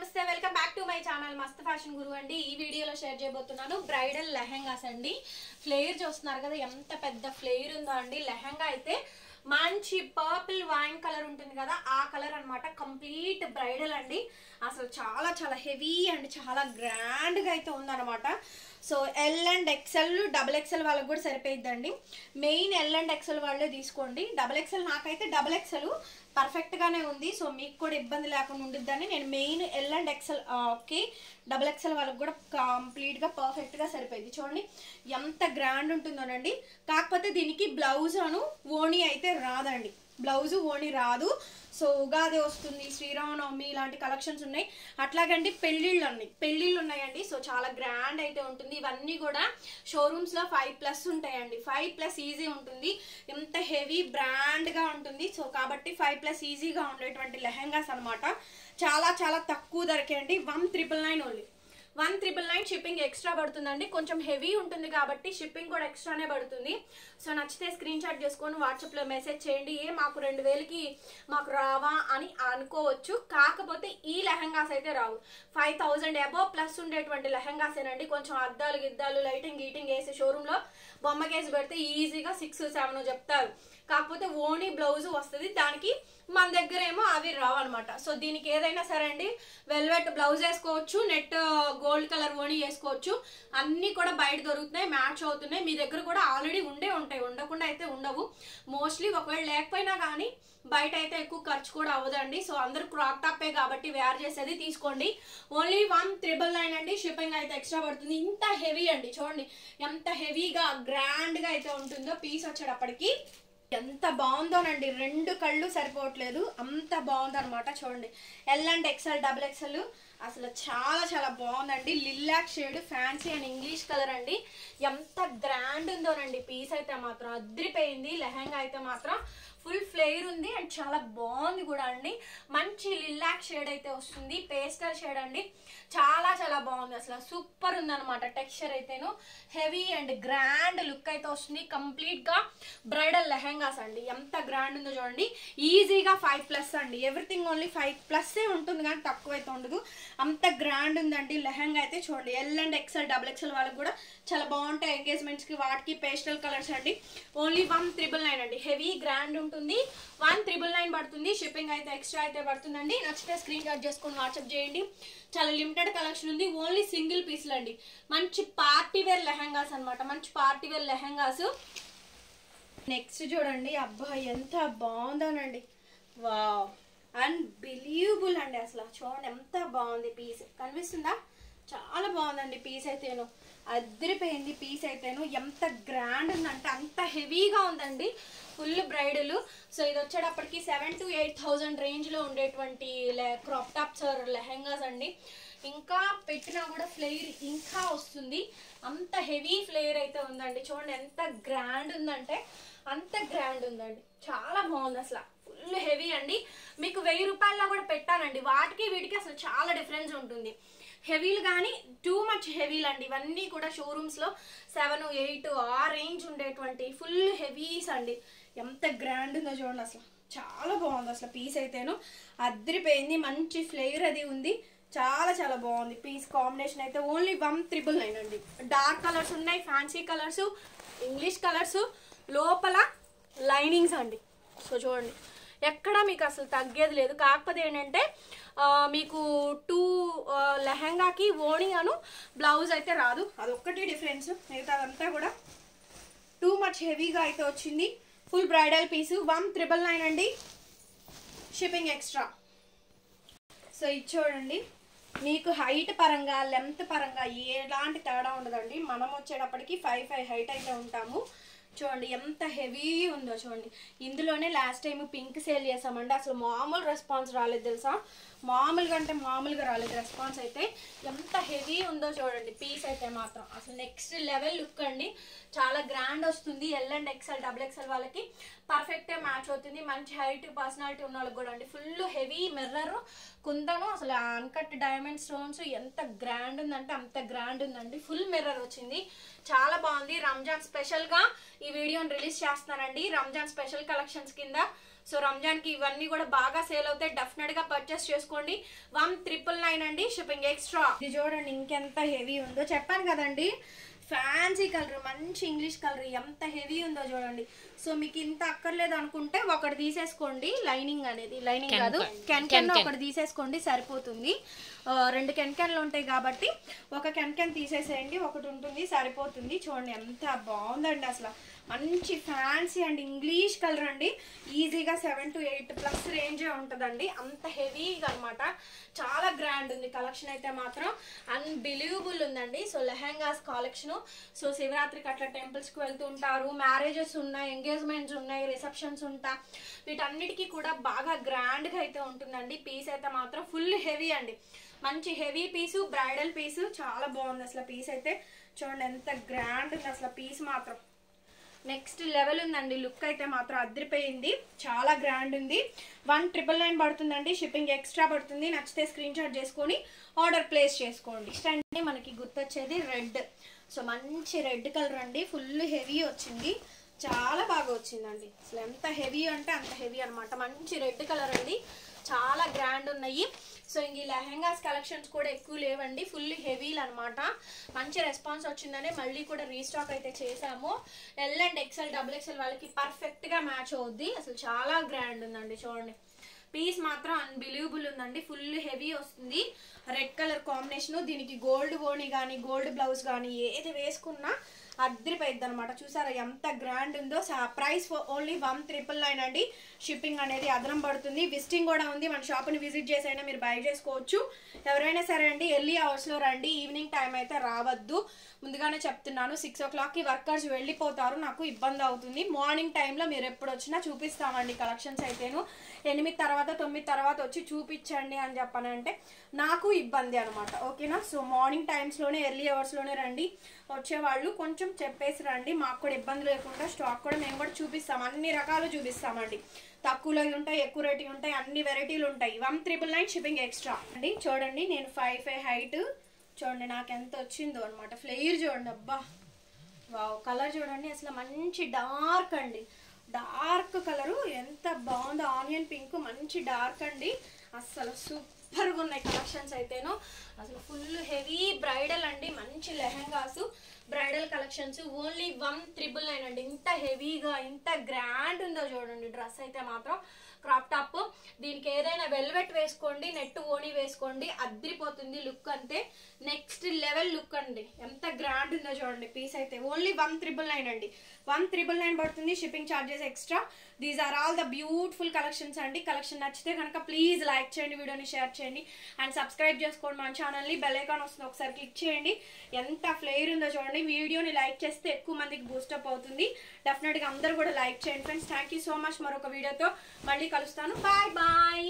నమస్తే welcome back to my channel మస్త్ fashion గురు అండి. ఈ వీడియోలో షేర్ చేయబోతున్నాను బ్రైడల్ లెహంగాస్ అండి. ఫ్లేర్ చూస్తున్నారు కదా ఎంత పెద్ద ఫ్లేర్ ఉందో అండి. లెహంగా అయితే మంచి పర్పుల్ వైన్ కలర్ ఉంటుంది కదా ఆ కలర్ అన్నమాట. కంప్లీట్ బ్రైడల్ అండి. అసలు చాలా చాలా హెవీ అండ్ చాలా గ్రాండ్ గా అయితే ఉందన్నమాట. So L and XL double XL వాళ్ళకి కూడా సరిపోయిద్దండి. మెయిన్ ఎల్ అండ్ ఎక్సెల్ వాళ్ళే తీసుకోండి. డబుల్ ఎక్సెల్ నాకైతే డబుల్ ఎక్సెల్ పర్ఫెక్ట్ గానే ఉంది. సో మీకు కూడా ఇబ్బంది లేకుండా ఉండిద్దని నేను main L and XL okay double XL వాళ్ళకి కూడా కంప్లీట్ గా పర్ఫెక్ట్ గా సరిపోయింది. చూడండి ఎంత గ్రాండ్ ఉంటుందోనండి. కాకపోతే దీనికి బ్లౌజ్ అను ఓణి అయితే రాదండి. బ్లౌజ్ ఓణి రాదు. సో ఉగాది వస్తుంది, శ్రీరామనవమి ఇలాంటి కలెక్షన్స్ ఉన్నాయి. అట్లాగండి పెళ్ళిళ్ళు ఉన్నాయండి. సో చాలా గ్రాండ్ అయితే ఉంటుంది. ఇవన్నీ కూడా షోరూమ్స్ లో 5+ ఉంటాయండి. 5+ ఈజీ ఉంటుంది. ఎంత హెవీ బ్రాండ్ గా ఉంటుంది. సో కాబట్టి 5+ ఈజీగా ఉండేటువంటి లెహంగాస్ అనమాట. చాలా చాలా తక్కువ ధరకే అండి. 1,999 ఓన్లీ. 1,999 షిప్పింగ్ ఎక్స్ట్రా పడుతుందండి. కొంచెం హెవీ ఉంటుంది కాబట్టి షిప్పింగ్ కూడా ఎక్స్ట్రానే పడుతుంది. సో నచ్చితే స్క్రీన్ షాట్ చేసుకొని వాట్సాప్లో మెసేజ్ చేయండి. మాకు 2,000కి మాకు రావా అని అనుకోవచ్చు. కాకపోతే ఈ లెహంగాస్ అయితే రావు. 5,000 అబోవ్ ప్లస్ ఉండేటువంటి లెహంగాసేనండి. కొంచెం అద్దాలు గిద్దాలు లైటింగ్ గీటింగ్ వేసి షోరూంలో బొమ్మ కేసు పెడితే ఈజీగా 6-7 చెప్తారు. కాకపోతే ఓణి బ్లౌజ్ వస్తుంది. దానికి మన దగ్గర ఏమో అవి రావన్నమాట. సో దీనికి ఏదైనా సరే అండి వెల్వెట్ బ్లౌజ్ వేసుకోవచ్చు, నెట్ గోల్డ్ కలర్ ఓణి వేసుకోవచ్చు. అన్ని కూడా బయట దొరుకుతున్నాయి, మ్యాచ్ అవుతున్నాయి. మీ దగ్గర కూడా ఆల్రెడీ ఉంటాయి, ఉండకుండా అయితే ఉండవు. మోస్ట్లీ ఒకవేళ లేకపోయినా కానీ బయట అయితే ఎక్కువ ఖర్చు కూడా అవ్వదండి. సో అందరు క్రాప్ టాపే కాబట్టి వేర్ చేసేది తీసుకోండి. ఓన్లీ 1,999 అండి. షిప్పింగ్ అయితే ఎక్స్ట్రా పడుతుంది. ఇంత హెవీ అండి. చూడండి ఎంత హెవీగా గ్రాండ్ గా అయితే ఉంటుందో పీస్ వచ్చేటప్పటికి. ఎంత బాగుందోనండి. 2 కళ్ళు సరిపోవట్లేదు, అంత బాగుందనమాట. చూడండి L and XL double XL అసలు చాలా చాలా బాగుందండి. Lilac shade fancy and English colour అండి. ఎంత గ్రాండ్ ఉందోనండి. పీస్ అయితే మాత్రం అద్రిపోయింది. లెహంగా అయితే మాత్రం ఫుల్ ఫ్లేర్ ఉంది అండ్ చాలా బాగుంది కూడా అండి. మంచి లిలాక్ షేడ్ అయితే వస్తుంది, పేస్టల్ షేడ్ అండి. చాలా చాలా బాగుంది. అసలు సూపర్ ఉందన్నమాట. టెక్స్చర్ అయితేను హెవీ అండ్ గ్రాండ్ లుక్ అయితే వస్తుంది. కంప్లీట్ గా బ్రైడల్ లెహంగాస్ అండి. ఎంత గ్రాండ్ ఉందో చూడండి. ఈజీగా 5+ అండి. ఎవ్రీథింగ్ ఓన్లీ 5+ ఉంటుంది కానీ తక్కువ అయితే ఉండదు. అంత గ్రాండ్ ఉందండి లెహంగా అయితే. చూడండి L and XL double XL వాళ్ళకి కూడా చాలా బాగుంటాయి. ఎంగేజ్మెంట్స్ కి వాటికి పేస్టల్ కలర్స్ అండి. ఓన్లీ 1,999 అండి. హెవీ గ్రాండ్ ఉంటుంది. 1,999 పడుతుంది. షిప్పింగ్ అయితే ఎక్స్ట్రా అయితే పడుతుందండి. నచ్చితే స్క్రీన్ షాట్ చేసుకొని వాట్సాప్ చేయండి. చాలా లిమిటెడ్ కలెక్షన్ ఉంది. ఓన్లీ సింగిల్ పీస్లు అండి. మంచి పార్టీ వేర్ లెహంగాస్ అనమాట. మంచి పార్టీ వేర్ లెహంగాస్. నెక్స్ట్ చూడండి. అబ్బా ఎంత బాగుందోనండి. వావ్ అన్బిలీవబుల్ అండి. అసలు చూడండి ఎంత బాగుంది. పీస్ కనిపిస్తుందా? చాలా బాగుందండి. పీస్ అయితేను అదిరిపోయింది. పీస్ అయితేను ఎంత గ్రాండ్ ఉందంటే అంత హెవీగా ఉందండి. Full bridal. సో ఇది వచ్చేటప్పటికి 7,000 to 8,000 రేంజ్ లో ఉండేటువంటి క్రాప్ టాప్స్ లెహంగాస్ అండి. ఇంకా పెట్టినా కూడా ఫ్లేర్ ఇంకా వస్తుంది. అంత హెవీ ఫ్లేర్ అయితే ఉందండి. చూడండి ఎంత గ్రాండ్ ఉందంటే అంత గ్రాండ్ ఉందండి. చాలా బాగుంది. అసలు ఫుల్ హెవీ అండి. మీకు 1000 రూపాయల్లో కూడా పెట్టానండి. వాటికి వీటికి అసలు చాలా డిఫరెన్స్ ఉంటుంది. హెవీలు కానీ టూ మచ్ హెవీలు అండి. ఇవన్నీ కూడా షోరూమ్స్ లో 7, 8 ఆ రేంజ్ ఉండేటువంటి ఫుల్ హెవీస్ అండి. ఎంత గ్రాండ్ ఉందో చూడండి. అసలు చాలా బాగుంది. అసలు పీస్ అయితేను అదిరిపోయింది. మంచి ఫ్లేవర్ అది ఉంది. చాలా చాలా బాగుంది. పీస్ కాంబినేషన్ అయితే ఓన్లీ 1,999 అండి. డార్క్ కలర్స్ ఉన్నాయి, ఫ్యాన్సీ కలర్స్, ఇంగ్లీష్ కలర్స్, లోపల లైనింగ్స్ అండి. సో చూడండి ఎక్కడ మీకు అసలు తగ్గేది లేదు. కాకపోతే ఏంటంటే మీకు 2 లెహంగాకి ఓణి అను బ్లౌజ్ అయితే రాదు. అదొక్కటి డిఫరెన్స్. మిగతాదంతా కూడా టూ మచ్ హెవీగా అయితే వచ్చింది. ఫుల్ బ్రైడల్ పీసు 1,999 అండి. Shipping extra. సో ఇది చూడండి. మీకు హైట్ పరంగా లెంత్ పరంగా ఎలాంటి తేడా ఉండదండి. మనం వచ్చేటప్పటికి 5'5" హైట్ అయితే ఉంటాము. చూడండి ఎంత హెవీ ఉందో చూడండి. ఇందులోనే లాస్ట్ టైం పింక్ సేల్ చేసామండి. అసలు మామూలు రెస్పాన్స్ రాలేదు తెలుసా. మామూలుగా అంటే మామూలుగా రాలేదు రెస్పాన్స్ అయితే. ఎంత హెవీ ఉందో చూడండి. పీస్ అయితే మాత్రం అసలు నెక్స్ట్ లెవెల్ లుక్ అండి. చాలా గ్రాండ్ వస్తుంది. L and XL double XL వాళ్ళకి పర్ఫెక్ట్గా మ్యాచ్ అవుతుంది. మంచి హైట్ పర్సనాలిటీ ఉన్న వాళ్ళకి కూడా అండి. ఫుల్ హెవీ మిర్రర్ కుందను అసలు అన్కట్ డైమండ్ స్టోన్స్ ఎంత గ్రాండ్ ఉందంటే అంత గ్రాండ్ ఉందండి. ఫుల్ మిర్రర్ వచ్చింది. చాలా బాగుంది. రంజాన్ స్పెషల్ గా ఈ వీడియోని రిలీజ్ చేస్తున్నానండి. రంజాన్ స్పెషల్ కలెక్షన్స్ కింద సో రంజాన్కి ఇవన్నీ కూడా బాగా సేల్ అవుతాయి, డెఫినెట్గా పర్చేస్ చేసుకోండి. 1,999 అండి, షిప్పింగ్ ఎక్స్ట్రా. ఇది చూడండి ఇంకెంత హెవీ ఉందో, చెప్పాను కదండి ఫ్యాన్సీ కలర్, మంచి ఇంగ్లీష్ కలర్, ఎంత హెవీ ఉందో చూడండి. సో మీకు ఇంత అక్కర్లేదు అనుకుంటే ఒకటి తీసేసుకోండి, లైనింగ్ అనేది, లైనింగ్ కాదు కెన్ ఒకటి తీసేసుకోండి సరిపోతుంది. 2 కెన్లు ఉంటాయి కాబట్టి ఒక కెన్ తీసేసేయండి, ఒకటి ఉంటుంది సరిపోతుంది. చూడండి ఎంత బాగుందండి, అసలు మంచి ఫ్యాన్సీ అండ్ ఇంగ్లీష్ కలర్ అండి. ఈజీగా 7 to 8+ రేంజే ఉంటుందండి, అంత హెవీగా అనమాట. చాలా గ్రాండ్ ఉంది కలెక్షన్ అయితే మాత్రం, అన్బిలీవబుల్ ఉందండి. So lehengas collection. సో శివరాత్రికి అట్లా టెంపుల్స్కి వెళ్తూ ఉంటారు, మ్యారేజెస్ ఉన్నాయి, ఎంగేజ్మెంట్స్ ఉన్నాయి, రిసెప్షన్స్ ఉంటాయి, వీటన్నిటికీ కూడా బాగా గ్రాండ్గా అయితే ఉంటుందండి. పీస్ అయితే మాత్రం ఫుల్ హెవీ అండి, మంచి హెవీ పీసు, బ్రైడల్ పీసు, చాలా బాగుంది అసలు. పీస్ అయితే చూడండి ఎంత గ్రాండ్ ఉంది అసలు, పీస్ మాత్రం నెక్స్ట్ లెవెల్ ఉందండి. లుక్ అయితే మాత్రం అదిరిపోయింది, చాలా గ్రాండ్ ఉంది. 1,999 పడుతుందండి, షిప్పింగ్ ఎక్స్ట్రా పడుతుంది. నచ్చితే స్క్రీన్ షాట్ చేసుకొని ఆర్డర్ ప్లేస్ చేసుకోండి. నెక్స్ట్ అంటే మనకి గుర్తొచ్చేది రెడ్. సో మంచి రెడ్ కలర్ అండి, ఫుల్ హెవీ వచ్చింది, చాలా బాగా వచ్చిందండి. అసలు ఎంత హెవీ అంటే అంత హెవీ అనమాట. మంచి రెడ్ కలర్ అండి, చాలా గ్రాండ్ ఉన్నాయి. సో ఇంక ఈ లెహెంగాస్ కలెక్షన్స్ కూడా ఎక్కువ లేవండి, ఫుల్ హెవీలు అనమాట. మంచి రెస్పాన్స్ వచ్చిందనే మళ్ళీ కూడా రీస్టాక్ అయితే చేసాము. L and XL, XXL వాళ్ళకి పర్ఫెక్ట్గా మ్యాచ్ అవుద్ది. అసలు చాలా గ్రాండ్ ఉందండి, చూడండి పీస్ మాత్రం అన్బిలీవబుల్ ఉందండి, ఫుల్ హెవీ వస్తుంది. రెడ్ కలర్ కాంబినేషన్, దీనికి గోల్డ్ ఓణి కానీ గోల్డ్ బ్లౌజ్ కానీ ఏది వేసుకున్నా అద్దరిపోయిద్ది అనమాట. చూసారా ఎంత గ్రాండ్ ఉందో. ప్రైస్ ఓన్లీ 1,999 అండి, షిప్పింగ్ అనేది అదనం పడుతుంది. విజిటింగ్ కూడా ఉంది, మన షాప్ని విజిట్ చేసి అయినా మీరు బై చేసుకోవచ్చు. ఎవరైనా సరే అండి ఎర్లీ అవర్స్లో రండి, ఈవినింగ్ టైం అయితే రావద్దు. ముందుగానే చెప్తున్నాను, 6 o'clockకి వర్కర్స్ వెళ్ళిపోతారు, నాకు ఇబ్బంది అవుతుంది. మార్నింగ్ టైంలో మీరు ఎప్పుడు వచ్చినా చూపిస్తామండి కలెక్షన్స్ అయితేను. 8 తర్వాత 9 తర్వాత వచ్చి చూపించండి అని చెప్పానంటే నాకు ఇబ్బంది అనమాట, ఓకేనా. సో మార్నింగ్ టైమ్స్లోనే ఎర్లీ అవర్స్లోనే రండి, వచ్చేవాళ్ళు కొంచెం చెప్పేసి రండి, మాకు కూడా ఇబ్బంది లేకుండా స్టాక్ కూడా మేము కూడా చూపిస్తాం, అన్ని రకాలు చూపిస్తామండి. తక్కువలో ఉంటాయి, ఎక్కువ రేటు ఉంటాయి, అన్ని వెరైటీలు ఉంటాయి. 1,999 షిప్పింగ్ ఎక్స్ట్రా అండి. చూడండి నేను 5'5" హైట్, చూడండి నాకు ఎంత వచ్చిందో అనమాట. ఫ్లేర్ చూడండి, అబ్బా వావ్, కలర్ చూడండి అసలు మంచి డార్క్ అండి, డార్క్ కలరు ఎంత బాగుందో, ఆనియన్ పింక్, మంచి డార్క్ అండి. అసలు సూపర్గా ఉన్నాయి కలెక్షన్స్ అయితేను. అసలు ఫుల్ హెవీ బ్రైడల్ అండి, మంచి లెహెంగాస్ బ్రైడల్ కలెక్షన్స్ ఓన్లీ 1,999 అండి. ఇంత హెవీగా ఇంత గ్రాండ్ ఉందో చూడండి డ్రెస్ అయితే మాత్రం. క్రాప్ టాప్, దీనికి ఏదైనా వెల్వెట్ వేసుకోండి, నెట్ ఓణి వేసుకోండి, అద్దరిపోతుంది లుక్. అంతే నెక్స్ట్ లెవెల్ లుక్ అండి, ఎంత గ్రాండ్ ఉందో చూడండి. పీస్ అయితే ఓన్లీ 1,999 అండి, 1,999 పడుతుంది, shipping charges extra. These are all the beautiful collections అండి. కలెక్షన్ నచ్చితే కనుక ప్లీజ్ లైక్ చేయండి, వీడియోని షేర్ చేయండి అండ్ సబ్స్క్రైబ్ చేసుకోండి మన ఛానల్ని. బెల్ ఐకాన్ వస్తుంది, ఒకసారి క్లిక్ చేయండి. ఎంత ఫ్లేర్ ఉందో చూడండి. వీడియోని లైక్ చేస్తే ఎక్కువ మందికి బూస్టప్ అవుతుంది, డెఫినెట్గా అందరూ కూడా లైక్ చేయండి friends. Thank you so much. మరొక వీడియోతో మళ్ళీ కలుస్తాను, బాయ్ బాయ్.